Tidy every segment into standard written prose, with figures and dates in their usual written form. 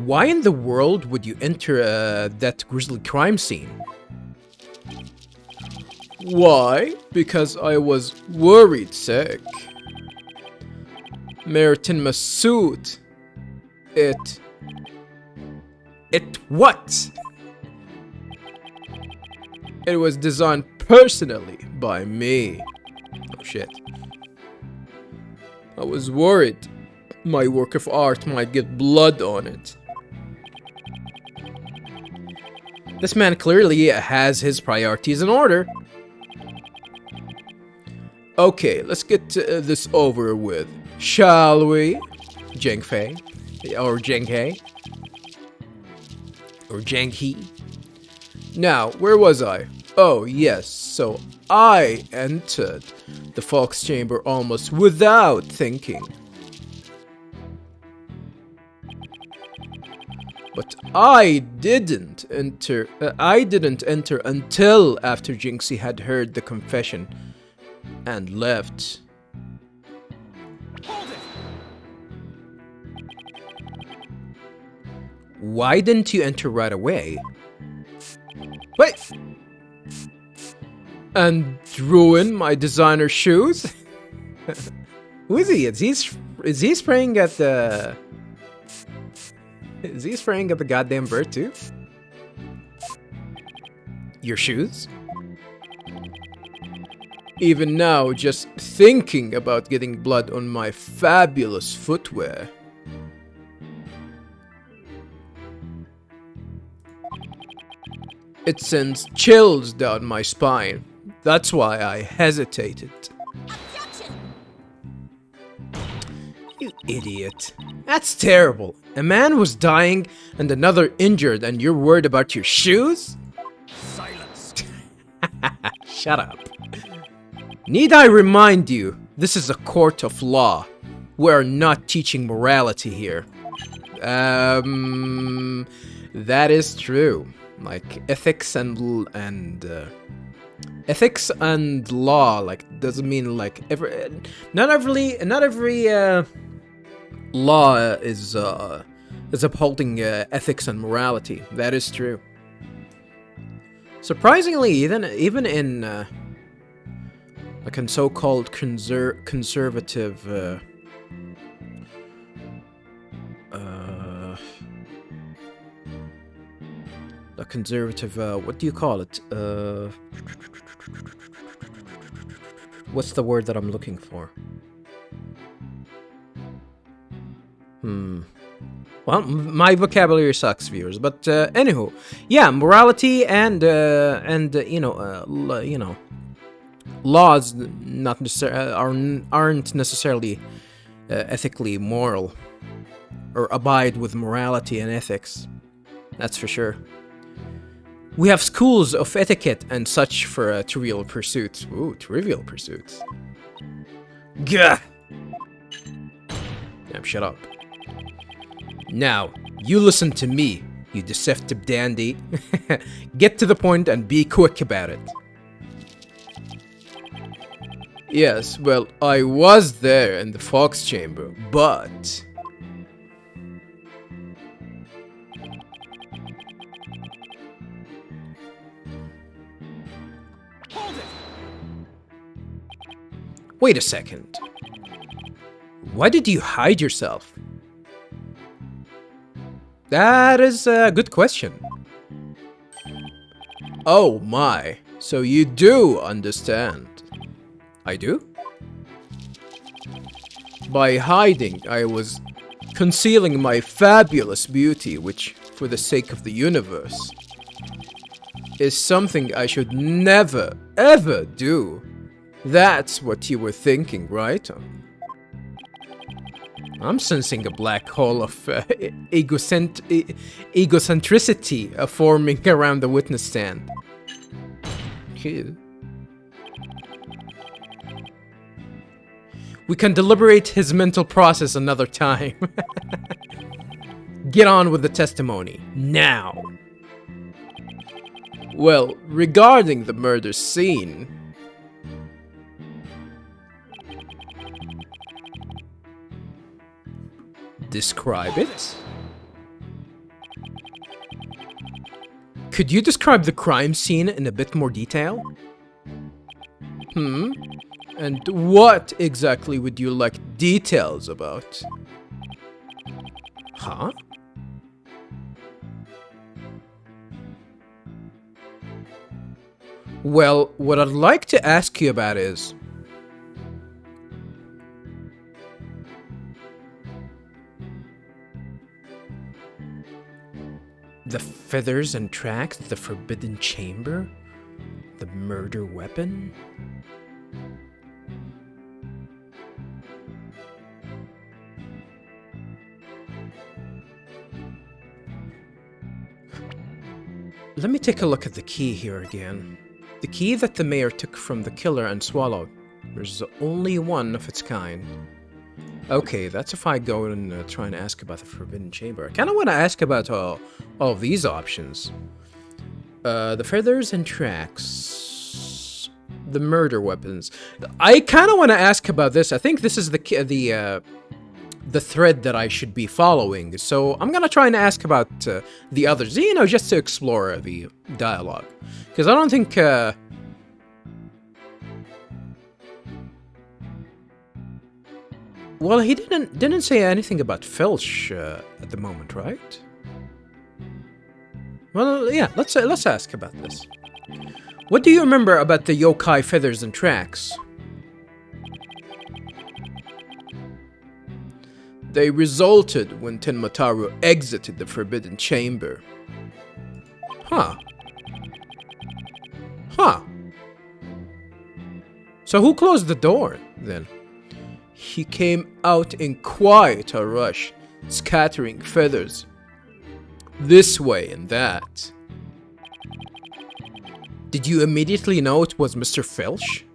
Why in the world would you enter that grisly crime scene? Why? Because I was worried sick. Meritin Masood. It what? It was designed personally by me. Oh shit. I was worried my work of art might get blood on it. This man clearly has his priorities in order. Okay, let's get this over with, shall we? Jengfei. Or Jenghe. Or Jenghe. Now, where was I? Oh, yes, so I entered the Fox Chamber almost without thinking. But I didn't enter until after Jinxie had heard the confession and left. Hold it. Why didn't you enter right away? Wait! And ruin my designer shoes? Who is he? Is he spraying at the... Is he spraying at the goddamn bird too? Your shoes? Even now, just thinking about getting blood on my fabulous footwear. It sends chills down my spine. That's why I hesitated. Objection! You idiot. That's terrible. A man was dying and another injured and you're worried about your shoes? Silence. Shut up. Need I remind you, this is a court of law. We're not teaching morality here. That is true. Like ethics and ethics and law, like, doesn't mean like not every law is upholding ethics and morality. That is true. Surprisingly, even in like in so-called conservative a conservative, what do you call it? What's the word that I'm looking for? Well, my vocabulary sucks, viewers. But anywho, yeah, morality and laws aren't necessarily ethically moral or abide with morality and ethics. That's for sure. We have schools of etiquette and such for trivial pursuits. Ooh, trivial pursuits. Gah! Damn, shut up. Now, you listen to me, you deceptive dandy. Get to the point and be quick about it. Yes, well, I was there in the Fox Chamber, but... Hold it. Wait a second. Why did you hide yourself? That is a good question. Oh my, so you do understand. I do? By hiding, I was concealing my fabulous beauty, which, for the sake of the universe, is something I should never, ever do. That's what you were thinking, right? I'm sensing a black hole of egocentricity forming around the witness stand. Ew. We can deliberate his mental process another time. Get on with the testimony, now. Well, regarding the murder scene... Describe it? Could you describe the crime scene in a bit more detail? And what exactly would you like details about? Huh? Well, what I'd like to ask you about is... the feathers and tracks, the forbidden chamber, the murder weapon. Let me take a look at the key here again. The key that the mayor took from the killer and swallowed. There's only one of its kind. Okay, that's if I go and try and ask about the Forbidden Chamber. I kind of want to ask about all of these options. The feathers and tracks. The murder weapons. I kind of want to ask about this. I think this is the thread that I should be following. So I'm going to try and ask about the others, you know, just to explore the dialogue. Because I don't think... well, he didn't say anything about Filch at the moment, right? Well, yeah, let's ask about this. What do you remember about the yokai feathers and tracks? They resulted when Tenmataru exited the Forbidden Chamber. Huh. Huh. So who closed the door, then? He came out in quite a rush, scattering feathers. This way and that. Did you immediately know it was Mr. Filch?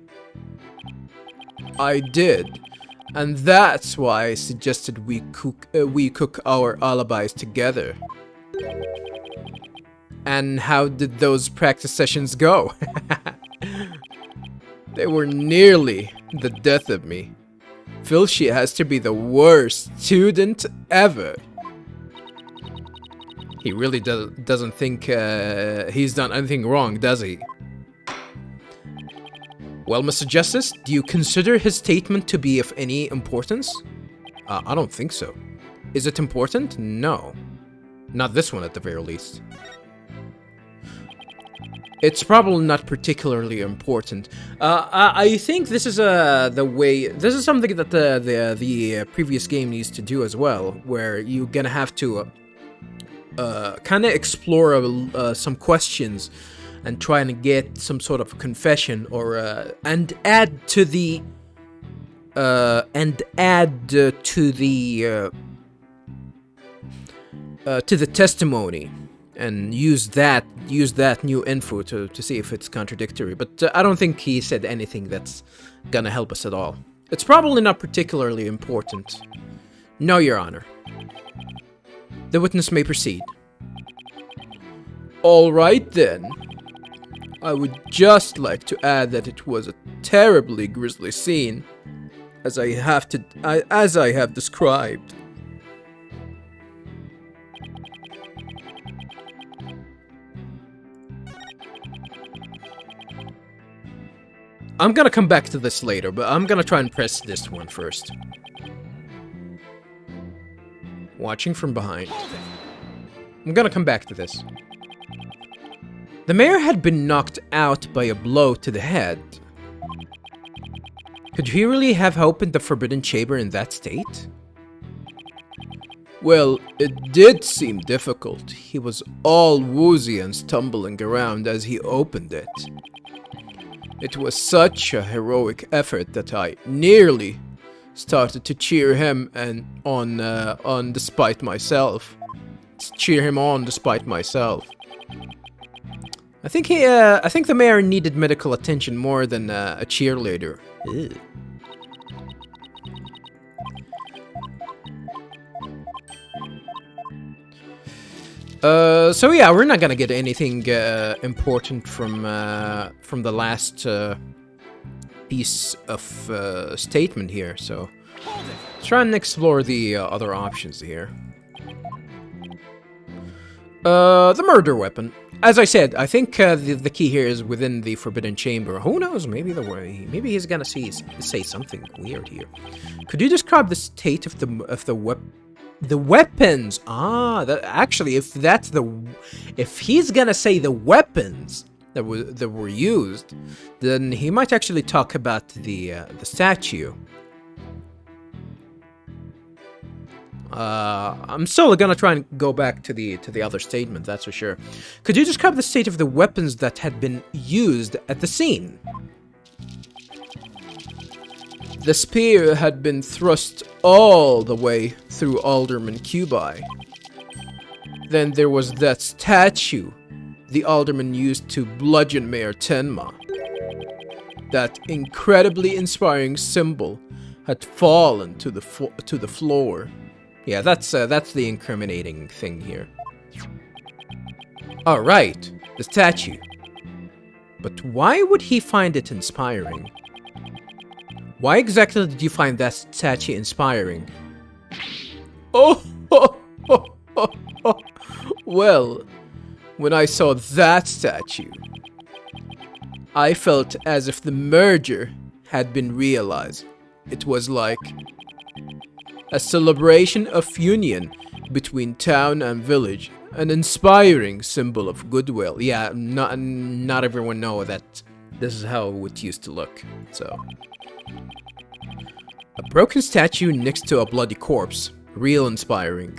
I did. And that's why I suggested we cook our alibis together. And how did those practice sessions go? They were nearly the death of me. Filchy has to be the worst student ever. He really doesn't think he's done anything wrong, does he? Well, Mr. Justice, do you consider his statement to be of any importance? I don't think so. Is it important? No. Not this one, at the very least. It's probably not particularly important. I think this is the way. This is something that the previous game needs to do as well, where you're gonna have to kind of explore some questions and try and get some sort of confession, or and add to the testimony. And use that new info to see if it's contradictory. But I don't think he said anything that's gonna help us at all. It's probably not particularly important. No, Your Honor. The witness may proceed. All right, then. I would just like to add that it was a terribly grisly scene, as I have described. I'm gonna come back to this later, but I'm gonna try and press this one first. Watching from behind. I'm gonna come back to this. The mayor had been knocked out by a blow to the head. Could he really have opened the Forbidden Chamber in that state? Well, it did seem difficult. He was all woozy and stumbling around as he opened it. It was such a heroic effort that I nearly started to cheer him on despite myself. I think the mayor needed medical attention more than a cheerleader. Ew. So yeah, we're not gonna get anything important from the last piece of statement here. So let's try and explore the other options here. The murder weapon. As I said, I think the key here is within the Forbidden Chamber. Who knows? Maybe maybe he's gonna say something weird here. Could you describe the state of the weapons? Ah, actually, if he's gonna say the weapons that were used, then he might actually talk about the statue. I'm still gonna try and go back to the other statement, that's for sure. Could you describe the state of the weapons that had been used at the scene? The spear had been thrust all the way through Alderman Cubi. Then there was that statue the Alderman used to bludgeon Mayor Tenma. That incredibly inspiring symbol had fallen to the floor. Yeah, that's the incriminating thing here. All right, the statue. But why would he find it inspiring? Why exactly did you find that statue inspiring? Oh, well, when I saw that statue, I felt as if the merger had been realized. It was like a celebration of union between town and village, an inspiring symbol of goodwill. Yeah, not everyone know that this is how it used to look, so. A broken statue next to a bloody corpse. Real inspiring.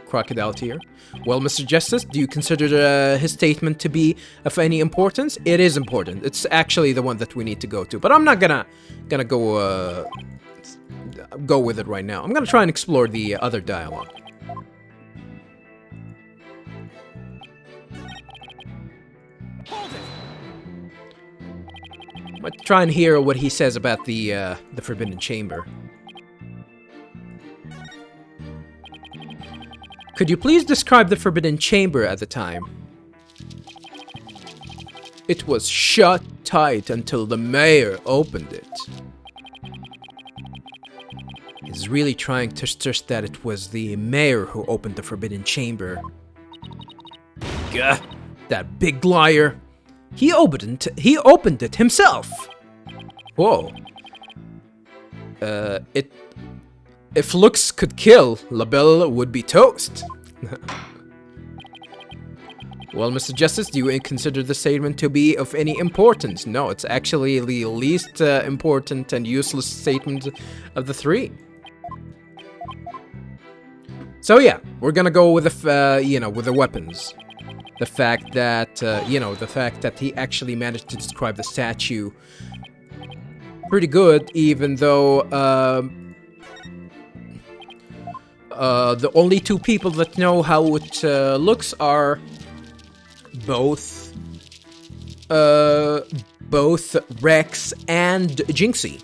Crocodile tear. Well, Mr. Justice, do you consider his statement to be of any importance? It is important. It's actually the one that we need to go to, but I'm not gonna go with it right now. I'm gonna try and explore the other dialogue. Hold it! I'm gonna try and hear what he says about the Forbidden Chamber. Could you please describe the Forbidden Chamber at the time? It was shut tight until the mayor opened it. He's really trying to stress that it was the mayor who opened the Forbidden Chamber. Gah, that big liar. He opened it himself. Whoa. If looks could kill, LaBelle would be toast. Well, Mr. Justice, do you consider the statement to be of any importance? No, it's actually the least important and useless statement of the three. So yeah, we're gonna go with with the weapons. The fact that he actually managed to describe the statue pretty good, even though the only two people that know how it looks are both Rex and Jinxie.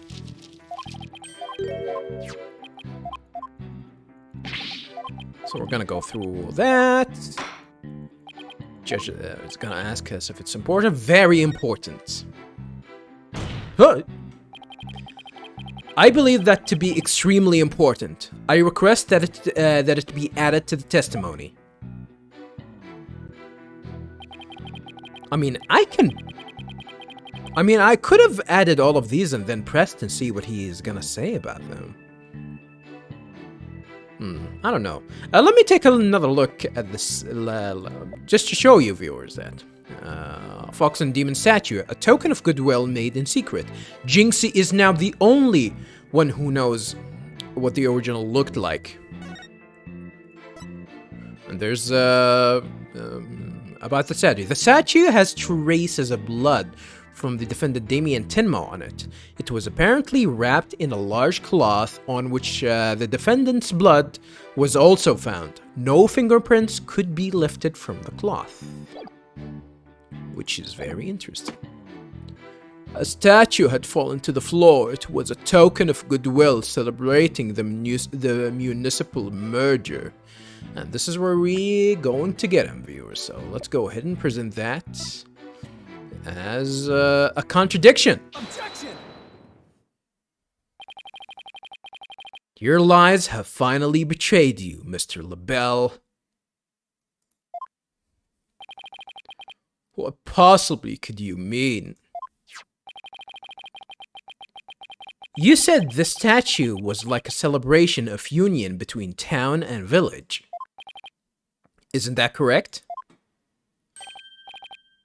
So we're gonna go through that. Judge is gonna ask us if it's important. Very important. Huh. I believe that to be extremely important. I request that it be added to the testimony. I could have added all of these and then pressed and see what he is gonna say about them. I don't know. Let me take another look at this, just to show you viewers that. Fox and Demon Statue, a token of goodwill made in secret. Jinxie is now the only one who knows what the original looked like. And there's, about the statue. The statue has traces of blood from the defendant Damien Tenma on it. It was apparently wrapped in a large cloth on which the defendant's blood was also found. No fingerprints could be lifted from the cloth, which is very interesting. A statue had fallen to the floor. It was a token of goodwill celebrating the municipal merger. And this is where we're going to get him, viewers. So let's go ahead and present that as a contradiction. Objection! Your lies have finally betrayed you, Mr. LaBelle. What possibly could you mean? You said this statue was like a celebration of union between town and village. Isn't that correct?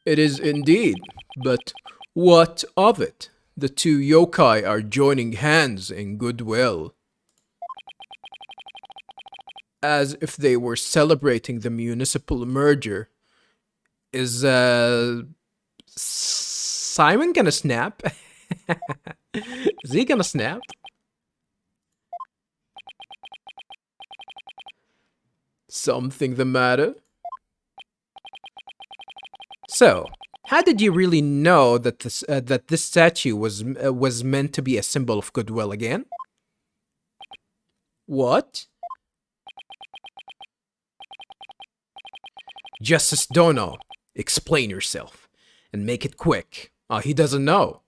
It is indeed, but what of it? The two yokai are joining hands in goodwill. As if they were celebrating the municipal merger. Is, Simon gonna snap? Is he gonna snap? Something the matter? So, how did you really know that this statue was meant to be a symbol of goodwill again? What? Justice Dono, explain yourself and make it quick. He doesn't know.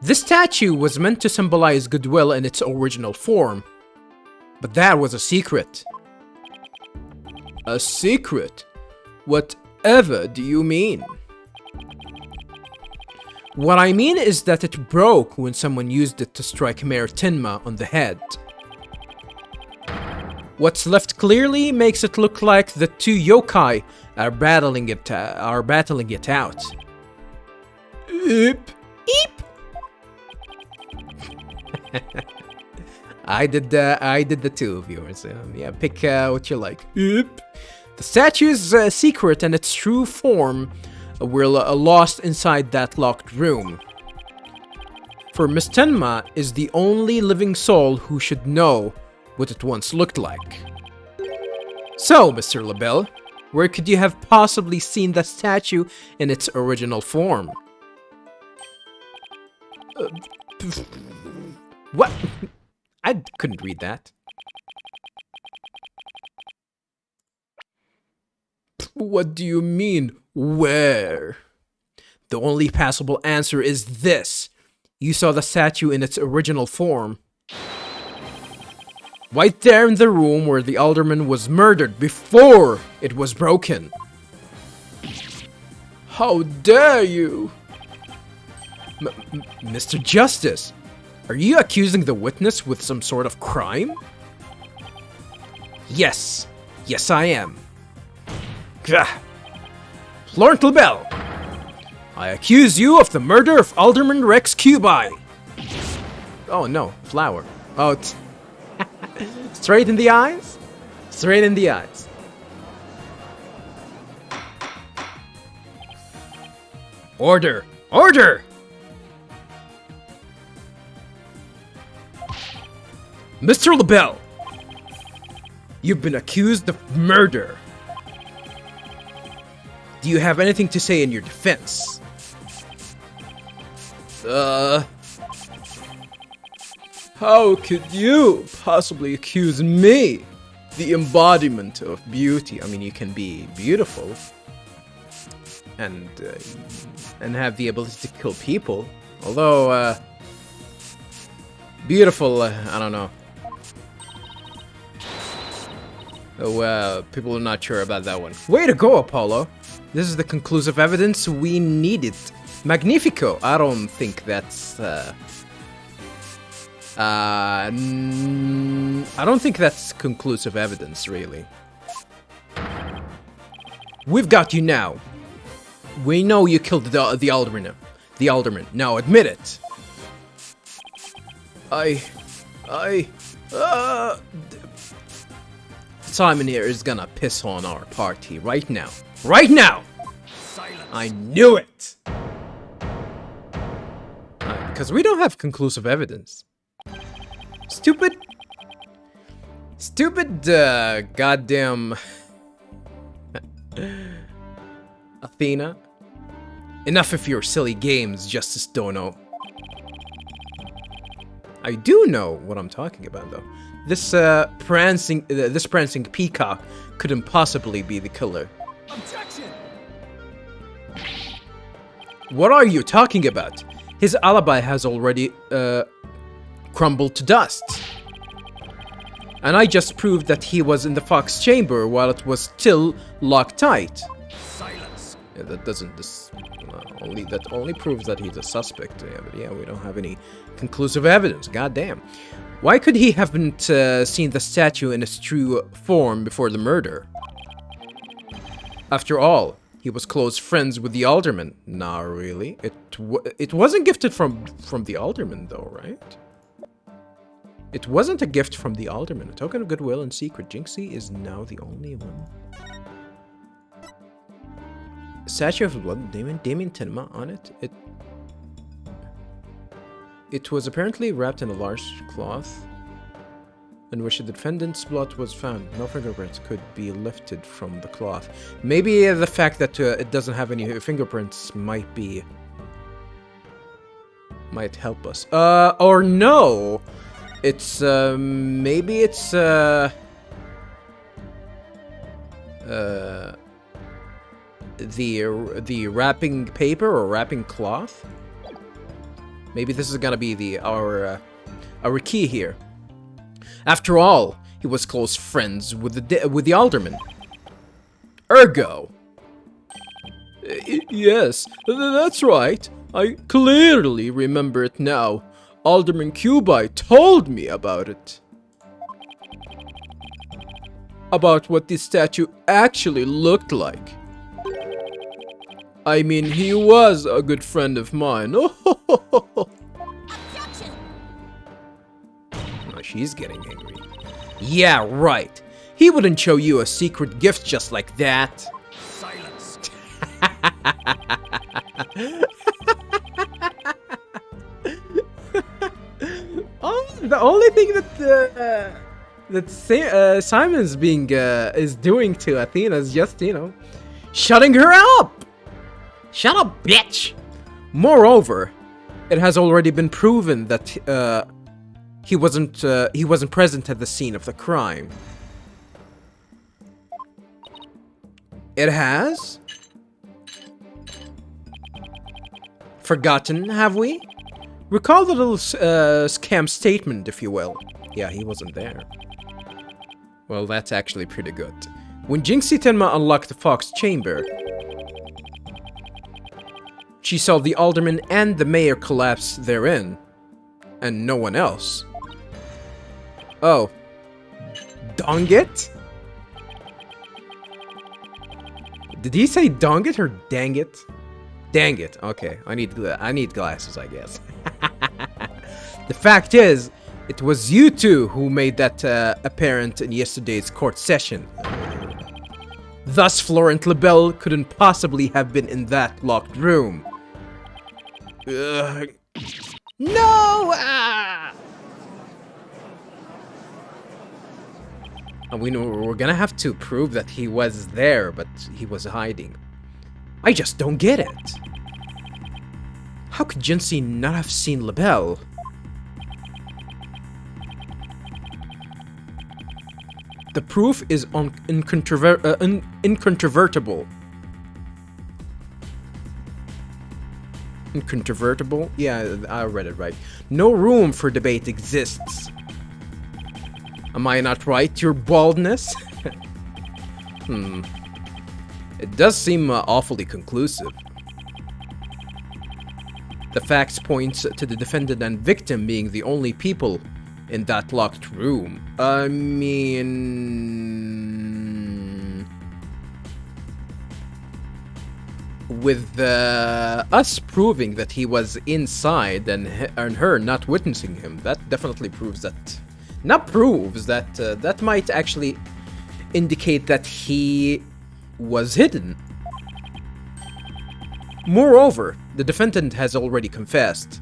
This statue was meant to symbolize goodwill in its original form, but that was a secret. A secret? Whatever do you mean? What I mean is that it broke when someone used it to strike Mayor Tenma on the head. What's left clearly makes it look like the two yokai are battling it out. Eep. Eep. I did the two, viewers. Yeah, pick what you like. Eep. The statue's secret and its true form were lost inside that locked room. For Miss Tenma is the only living soul who should know what it once looked like. So, Mr. LaBelle, where could you have possibly seen the statue in its original form? What? I couldn't read that. What do you mean, where? The only passable answer is this. You saw the statue in its original form. Right there in the room where the alderman was murdered before it was broken. How dare you? Mr. Justice, are you accusing the witness with some sort of crime? Yes. Yes, I am. Gah. Lord LaBelle, I accuse you of the murder of Alderman Rex Cubi. Oh no, flower. Oh, straight in the eyes? Straight in the eyes. Order! Order! Mr. LaBelle, you've been accused of murder. Do you have anything to say in your defense? How could you possibly accuse me? The embodiment of beauty. I mean, you can be beautiful and have the ability to kill people. Although, beautiful, I don't know. Oh, people are not sure about that one. Way to go, Apollo. This is the conclusive evidence we needed. Magnifico. I don't think that's, I don't think that's conclusive evidence, really. We've got you now. We know you killed the alderman. The alderman. Now admit it. Simon here is gonna piss on our party right now. Right now! Silence. I knew it! Because we don't have conclusive evidence. Stupid, goddamn Athena. Enough of your silly games, Justice Dono. I do know what I'm talking about, though. This prancing peacock couldn't possibly be the killer. Objection! What are you talking about? His alibi has already crumbled to dust. And I just proved that he was in the Fox chamber while it was still locked tight. Silence. Yeah, that doesn't that only proves that he's a suspect. Yeah, but yeah, we don't have any conclusive evidence. God damn. Why could he haven't seen the statue in its true form before the murder? After all, he was close friends with the alderman. Nah, really. It wasn't gifted from the alderman, though, right? It wasn't a gift from the alderman. A token of goodwill and secret. Jinxie is now the only one. Statue of blood, Damien Tenma on it. It was apparently wrapped in a large cloth in which the defendant's blood was found. No fingerprints could be lifted from the cloth. Maybe the fact that it doesn't have any fingerprints might help us. Or no! It's, maybe it's, the wrapping paper or wrapping cloth? Maybe this is gonna be our key here. After all, he was close friends with the alderman. Ergo. Yes, that's right. I clearly remember it now. Alderman Cubi told me about it. About what this statue actually looked like. I mean, he was a good friend of mine. Oh, she's getting angry. Yeah, right. He wouldn't show you a secret gift just like that. Silence. The only thing that Simon's is doing to Athena is just, shutting her up. Shut up, bitch. Moreover, it has already been proven that he wasn't present at the scene of the crime. It has? Forgotten, have we? Recall the little scam statement, if you will. Yeah, he wasn't there. Well, that's actually pretty good. When Jinxie Tenma unlocked the Fox chamber, she saw the alderman and the mayor collapse therein, and no one else. Oh. Dong it? Did he say dong it or dang it? Dang it. Okay, I need glasses, I guess. The fact is, it was you two who made that apparent in yesterday's court session. Thus, Florent Lebel couldn't possibly have been in that locked room. No! And we're gonna have to prove that he was there, but he was hiding. I just don't get it. How could Jinxie not have seen Lebel? The proof is incontrovertible. Incontrovertible? Yeah, I read it right. No room for debate exists. Am I not right, your baldness? It does seem awfully conclusive. The facts point to the defendant and victim being the only people in that locked room. I mean... with us proving that he was inside and her not witnessing him, that definitely proves that... Not proves that, that might actually indicate that he was hidden. Moreover, the defendant has already confessed.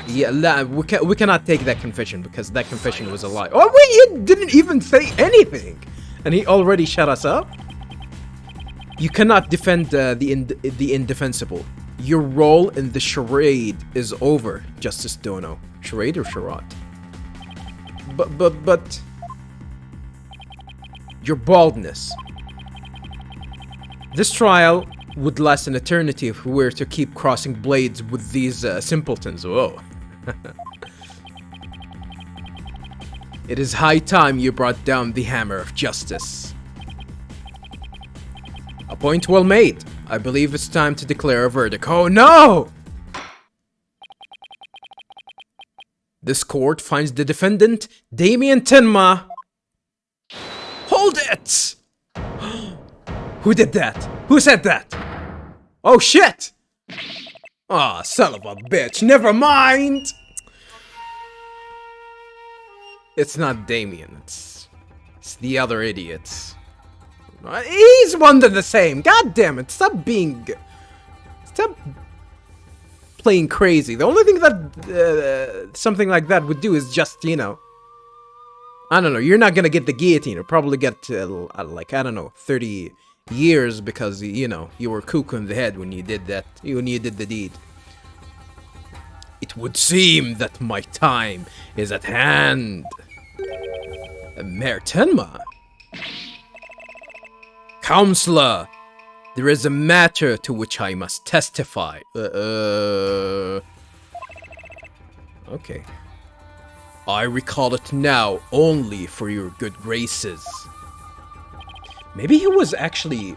Yeah, we cannot take that confession because that confession was a lie. Oh wait, he didn't even say anything, and he already shut us up. You cannot defend the indefensible. Your role in the charade is over, Justice Dono. Charade or charade? But your baldness. This trial would last an eternity if we were to keep crossing blades with these simpletons. Whoa. It is high time you brought down the hammer of justice. A point well made. I believe it's time to declare a verdict. Oh no! This court finds the defendant, Damien Tenma. Hold it! Who did that? Who said that? Oh shit! Aw, son of a bitch, never mind! It's not Damien, it's the other idiots. He's one and the same, god damn it, stop playing crazy. The only thing that something like that would do is just, you know, I don't know, you're not gonna get the guillotine, or probably get, like, I don't know, 30 years because, you know, you were cuckoo in the head when you did that, when you did the deed. It would seem that my time is at hand. Mayor Tenma. Counselor, there is a matter to which I must testify. Okay. I recall it now only for your good graces. Maybe he was actually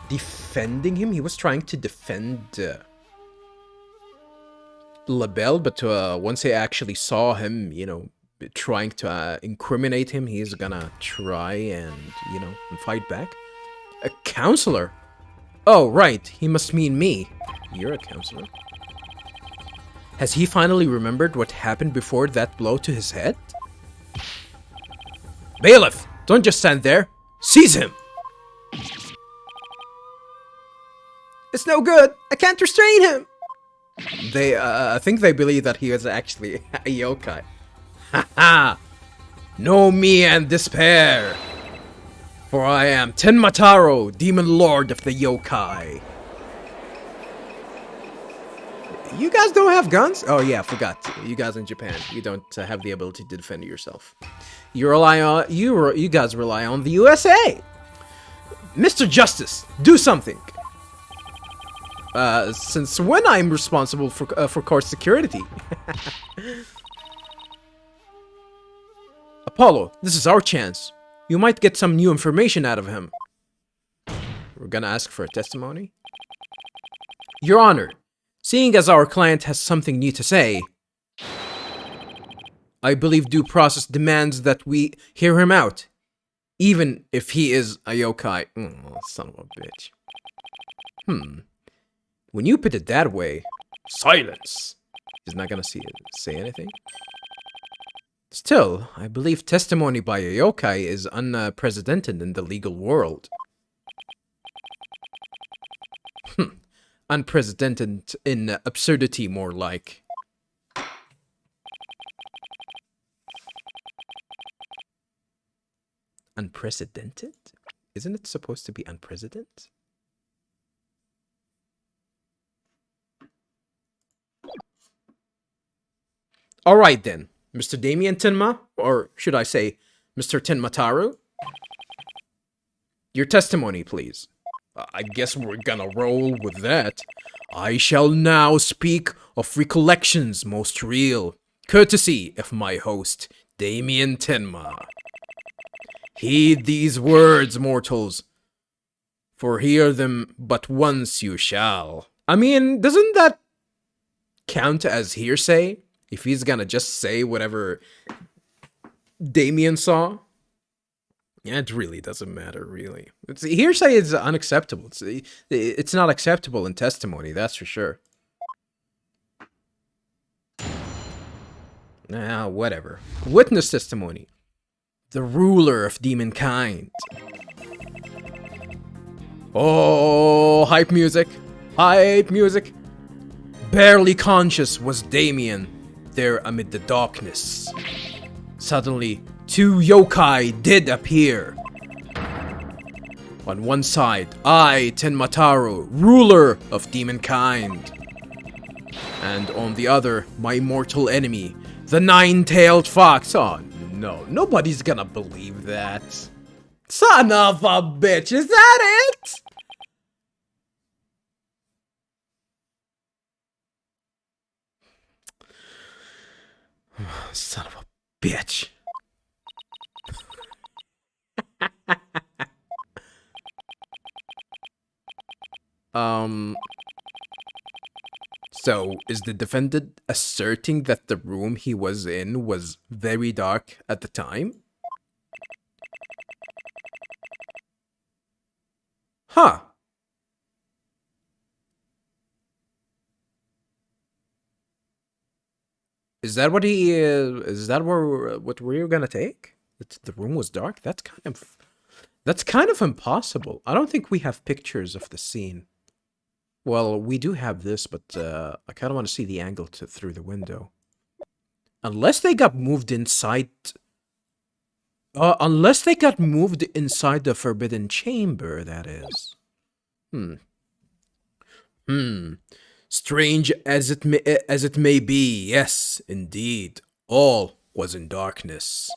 defending him. He was trying to defend LaBelle, but once he actually saw him, you know, trying to incriminate him, he's gonna try and, you know, and fight back. A counselor? Oh, right. He must mean me. You're a counselor. Has he finally remembered what happened before that blow to his head? Bailiff, don't just stand there. Seize him! It's no good. I can't restrain him. I think they believe that he is actually a yokai. Haha! Know me and despair! For I am Tenmataro, Demon Lord of the Yokai. You guys don't have guns? Oh yeah, I forgot. You guys in Japan, you don't have the ability to defend yourself. You guys rely on the USA. Mr. Justice, do something. Since when I'm responsible for court security? Apollo, this is our chance. You might get some new information out of him. We're gonna ask for a testimony. Your Honor, seeing as our client has something new to say, I believe due process demands that we hear him out, even if he is a yokai. Oh, son of a bitch. When you put it that way, silence. He's not gonna say anything. Still, I believe testimony by a yokai is unprecedented in the legal world. Unprecedented in absurdity, more like. Unprecedented? Isn't it supposed to be unprecedented? Alright then, Mr. Damien Tenma, or should I say, Mr. Tenmataru? Your testimony, please. I guess we're gonna roll with that. I shall now speak of recollections most real, courtesy of my host, Damien Tenma. Heed these words, mortals, for hear them but once you shall. I mean, doesn't that count as hearsay? If he's gonna just say whatever Damien saw? Yeah, it really doesn't matter, really. Hearsay is unacceptable. It's not acceptable in testimony, that's for sure. Ah, whatever. Witness testimony. The ruler of demonkind. Oh, hype music. Hype music. Barely conscious was Damien, there amid the darkness. Suddenly, two yokai did appear. On one side, I, Tenmataru, ruler of demonkind. And on the other, my mortal enemy, the nine-tailed fox. Oh no, nobody's gonna believe that. Son of a bitch, is that it? Son of a bitch. Um, so is the defendant asserting that the room he was in was very dark at the time? Huh. Is that what he is that what we're gonna take? That the room was dark? That's kind of impossible. I don't think we have pictures of the scene. Well, we do have this, but I kind of want to see the angle through the window. Unless they got moved inside. Unless they got moved inside the Forbidden Chamber, that is. Strange as it may be, yes, indeed, all was in darkness.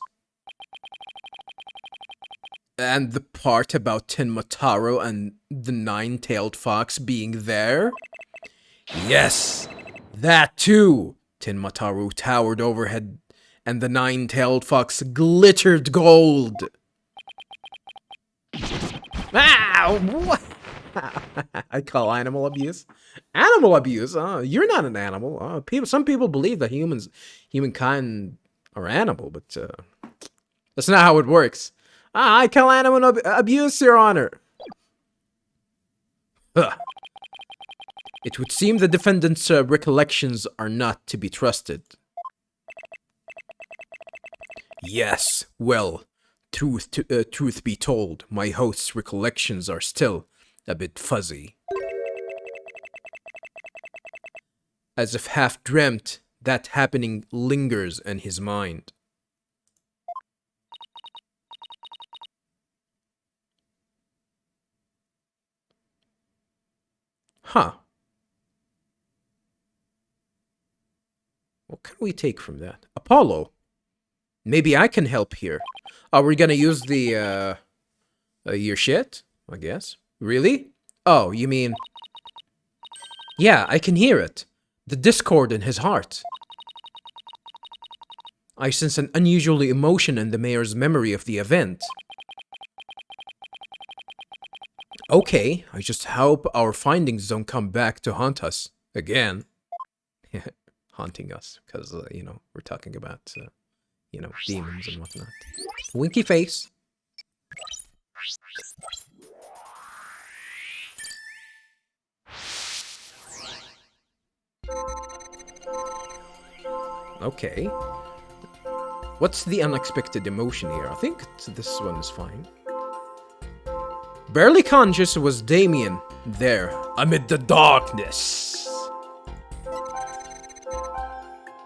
And the part about Tenmataro and the nine-tailed fox being there? Yes, that too. Tenmataro towered overhead, and the nine-tailed fox glittered gold. Ah, what? I call animal abuse. Animal abuse? You're not an animal. Some people believe that humankind are animal, but that's not how it works. I call animal abuse, Your Honor. Huh. It would seem the defendant's recollections are not to be trusted. Yes, well, truth be told, my host's recollections are still a bit fuzzy. As if half dreamt, that happening lingers in his mind. Huh. What can we take from that? Apollo. Maybe I can help here. Are we gonna use the, your shit? I guess. Really? Oh, you mean... Yeah, I can hear it. The discord in his heart. I sense an unusual emotion in the mayor's memory of the event. Okay, I just hope our findings don't come back to haunt us again. Haunting us, because, you know, we're talking about, you know, demons and whatnot. Winky face. Okay. What's the unexpected emotion here? I think this one is fine. Barely conscious was Damien there, amid the darkness.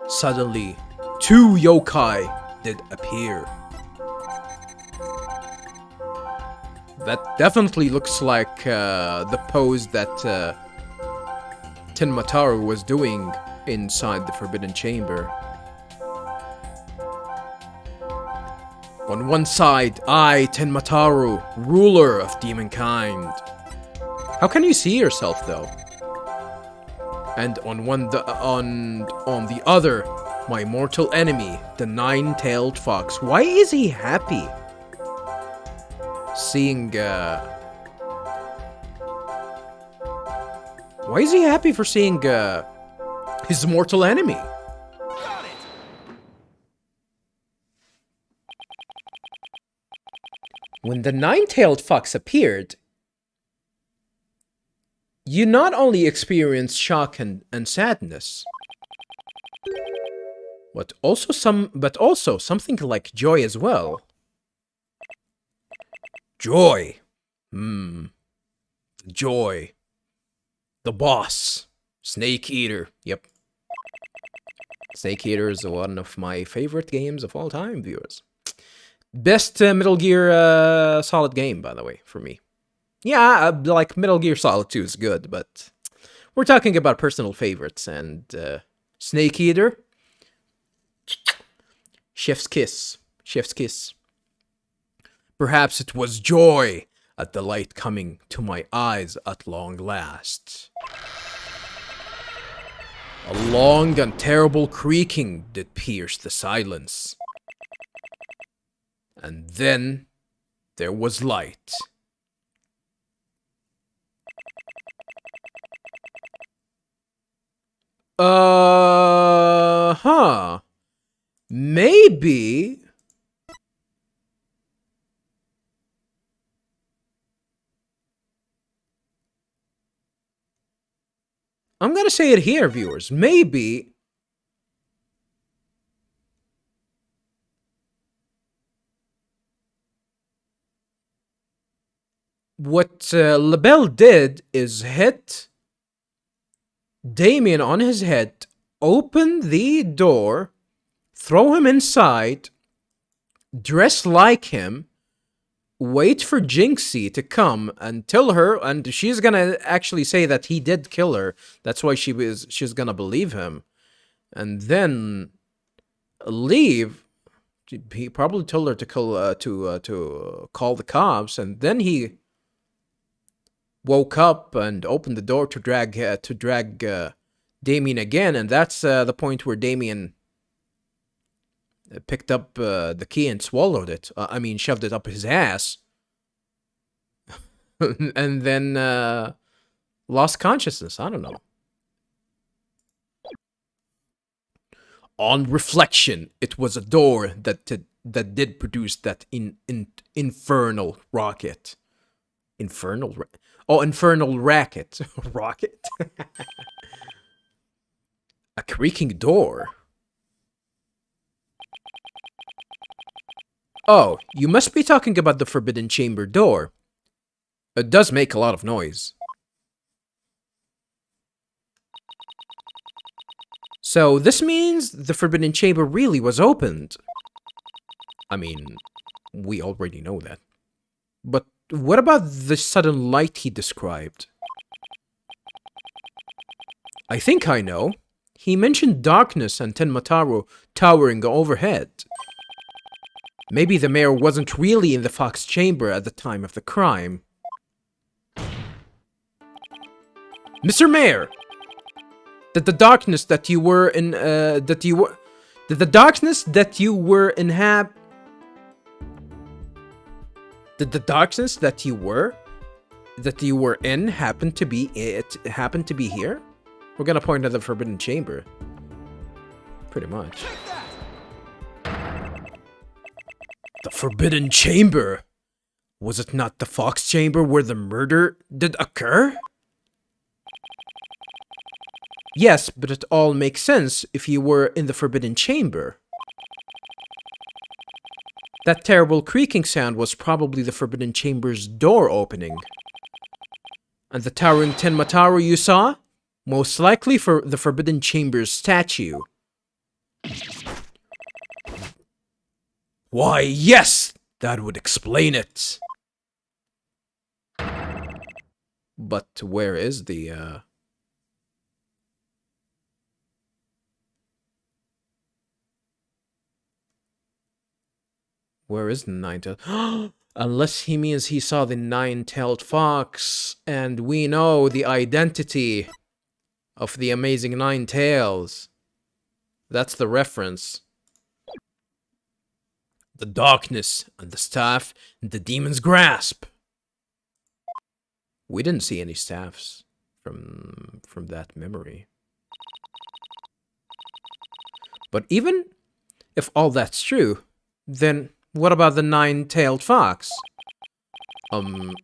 Suddenly, two yokai did appear. That definitely looks like the pose that Tenmataro was doing inside the Forbidden Chamber. On one side, I, Tenmataro, ruler of demonkind. How can you see yourself, though? And on the other, my mortal enemy, the nine-tailed fox. Why is he happy? Seeing, why is he happy for seeing, his mortal enemy? When the nine-tailed fox appeared, you not only experienced shock and sadness, but also something like joy as well. Joy. Joy. The boss. Snake Eater. Yep. Snake Eater is one of my favorite games of all time, viewers. Best Metal Gear Solid game, by the way, for me. Yeah, like Metal Gear Solid 2 is good, but we're talking about personal favorites, and Snake Eater. Chef's kiss. Chef's kiss. Perhaps it was joy at the light coming to my eyes at long last. A long and terrible creaking did pierce the silence. And then there was light. Huh. Maybe. I'm gonna say it here, viewers. Maybe what LaBelle did is hit Damien on his head, open the door, throw him inside, dress like him, wait for Jinxie to come and tell her, and she's gonna actually say that he did kill her. That's why she's gonna believe him, and then leave. He probably told her to call the cops, and then he woke up and opened the door to drag Damien again, and that's the point where Damien picked up the key and swallowed it. Shoved it up his ass, and then lost consciousness. I don't know. On reflection, it was a door that did produce that infernal rocket. Infernal racket. Rocket? A creaking door. Oh, you must be talking about the Forbidden Chamber door. It does make a lot of noise. So this means the Forbidden Chamber really was opened. I mean, we already know that. But what about the sudden light he described? I think I know. He mentioned darkness and Tenmataro towering overhead. Maybe the mayor wasn't really in the Fox Chamber at the time of the crime. Mr. Mayor! Did the darkness that you were in, Did the darkness that you were in happen to be here? We're gonna point at the Forbidden Chamber. Pretty much. The Forbidden Chamber? Was it not the Fox Chamber where the murder did occur? Yes, but it all makes sense if you were in the Forbidden Chamber. That terrible creaking sound was probably the Forbidden Chamber's door opening. And the towering Tenmataro you saw? Most likely for the Forbidden Chamber's statue. Why, yes! That would explain it. But where is the, Where is the nine-tailed? Unless he means he saw the nine-tailed fox, and we know the identity of the amazing nine tails. That's the reference. The darkness and the staff and the demon's grasp. We didn't see any staffs from that memory. But even if all that's true, then what about the nine-tailed fox?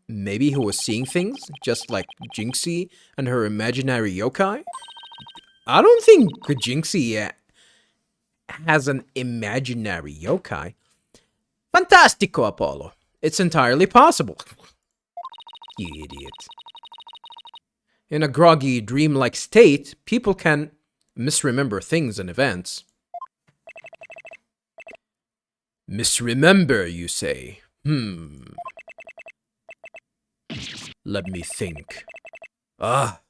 Maybe he was seeing things, just like Jinxie and her imaginary yokai? I don't think Jinxie has an imaginary yokai. Fantastico, Apollo. It's entirely possible. You idiot. In a groggy, dreamlike state, people can misremember things and events. Misremember, you say? Let me think. Ah,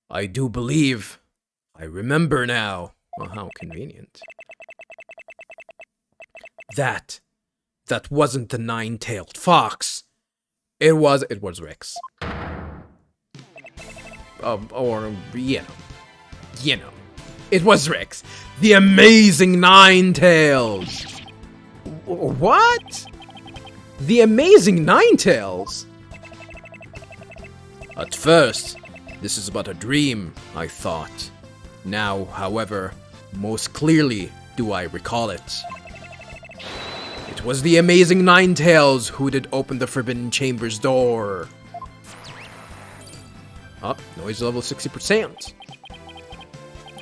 I do believe. I remember now. Well, how convenient. That wasn't the nine-tailed fox. It was Rex. Or, you know. It was Rex. The amazing Nine Tails. What? The amazing Nine Tails? At first, this is but a dream, I thought. Now, however, most clearly do I recall it. It was the amazing Ninetales who did open the Forbidden Chamber's door. Oh, noise level 60%.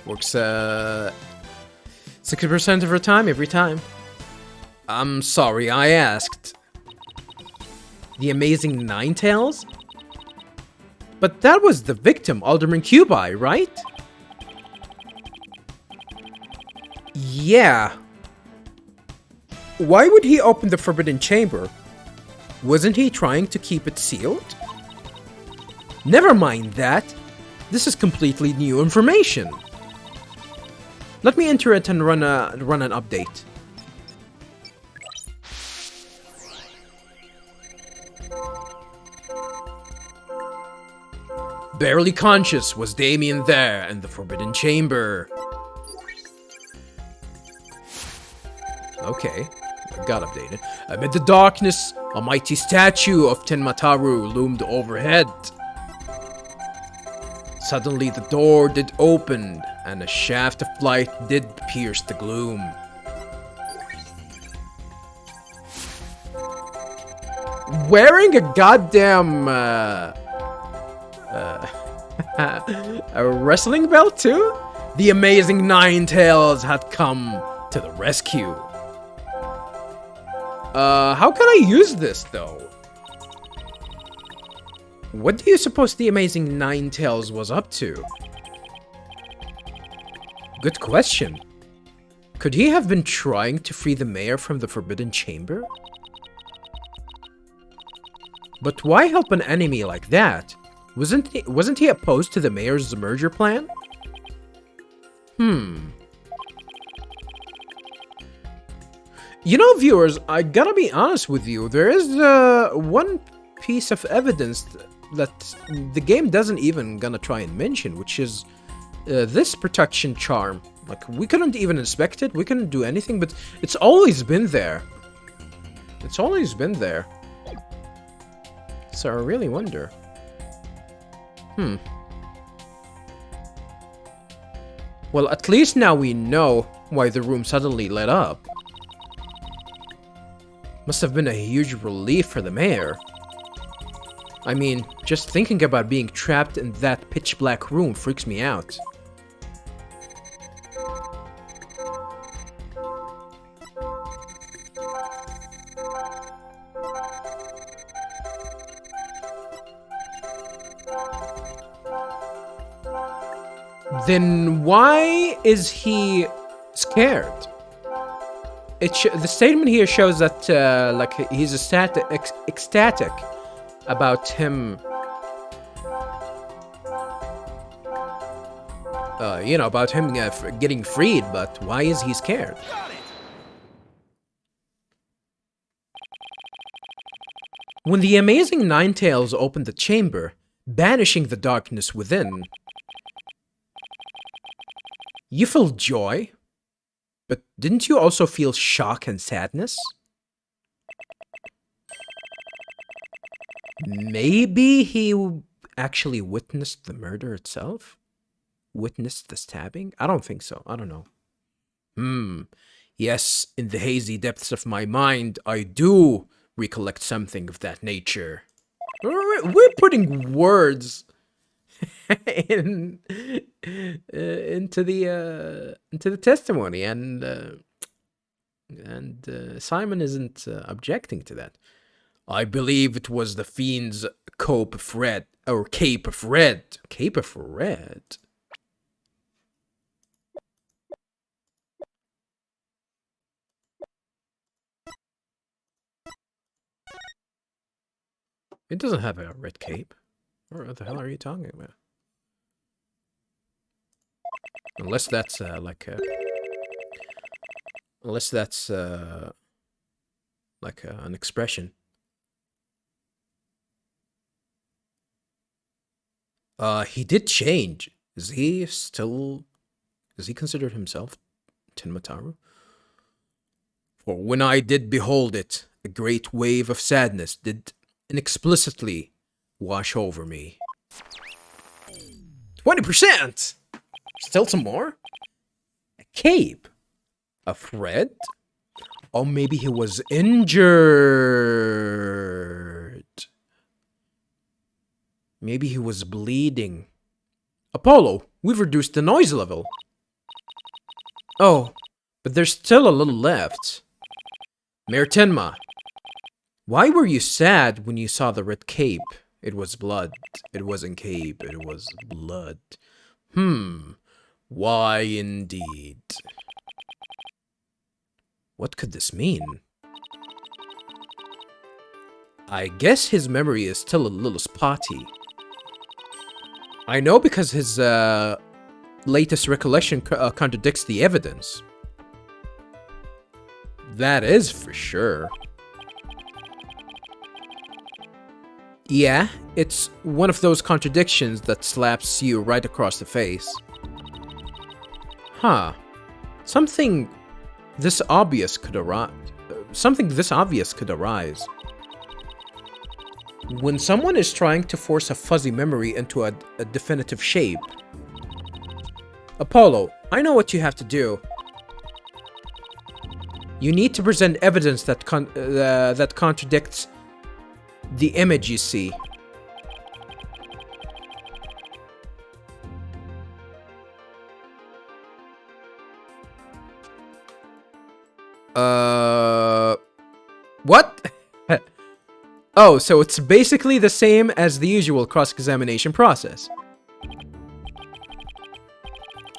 Works 60% of her time every time. I'm sorry, I asked. The amazing Ninetales? But that was the victim, Alderman Cubi, right? Yeah. Why would he open the Forbidden Chamber? Wasn't he trying to keep it sealed? Never mind that. This is completely new information. Let me enter it and run an update. Barely conscious was Damien there in the Forbidden Chamber. Okay, I got updated. Amid the darkness, a mighty statue of Tenmataru loomed overhead. Suddenly the door did open, and a shaft of light did pierce the gloom. Wearing a goddamn, a wrestling belt too? The amazing Ninetales had come to the rescue. How can I use this though? What do you suppose the amazing Ninetales was up to? Good question. Could he have been trying to free the mayor from the Forbidden Chamber? But why help an enemy like that? Wasn't he opposed to the mayor's merger plan? You know, viewers, I gotta be honest with you. There is one piece of evidence that the game doesn't even gonna try and mention, which is this protection charm. Like, we couldn't even inspect it, we couldn't do anything, but it's always been there. It's always been there. So I really wonder. Well, at least now we know why the room suddenly lit up. Must have been a huge relief for the mayor. I mean, just thinking about being trapped in that pitch black room freaks me out. Then why is he scared? The statement here shows that like he's ecstatic about him, you know, about him getting freed. But why is he scared? When the amazing Ninetales opened the chamber, banishing the darkness within, you felt joy, but didn't you also feel shock and sadness? Maybe he actually witnessed the murder itself? Witnessed the stabbing? I don't think so. I don't know. Yes, in the hazy depths of my mind, I do recollect something of that nature. We're putting words into the testimony, and Simon isn't objecting to that. I believe it was the fiend's cope of red, or cape of red. Cape of red. It doesn't have a red cape. What the hell are you talking about? Unless that's like an expression. He did change. Is he considered himself Tenmataru? For when I did behold it, a great wave of sadness did inexplicitly wash over me. 20%! Still some more? A cape? A thread? Or maybe he was injured. Maybe he was bleeding. Apollo, we've reduced the noise level. Oh, but there's still a little left. Mayor Tenma, why were you sad when you saw the red cape? It was blood. It wasn't cape, it was blood. Why indeed? What could this mean? I guess his memory is still a little spotty. I know because his latest recollection contradicts the evidence. That is for sure. Yeah, it's one of those contradictions that slaps you right across the face. Huh. Something this obvious could arise. When someone is trying to force a fuzzy memory into a definitive shape. Apollo, I know what you have to do. You need to present evidence that contradicts the image you see. What? Oh, so it's basically the same as the usual cross-examination process.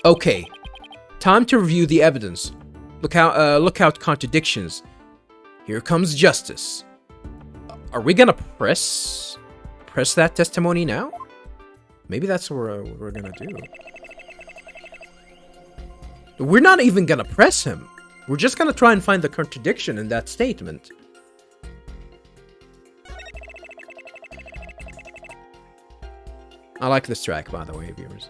Okay, time to review the evidence. Look out contradictions. Here comes justice. Are we gonna press that testimony now? Maybe that's what we're gonna do. We're not even gonna press him. We're just gonna try and find the contradiction in that statement. I like this track, by the way, viewers.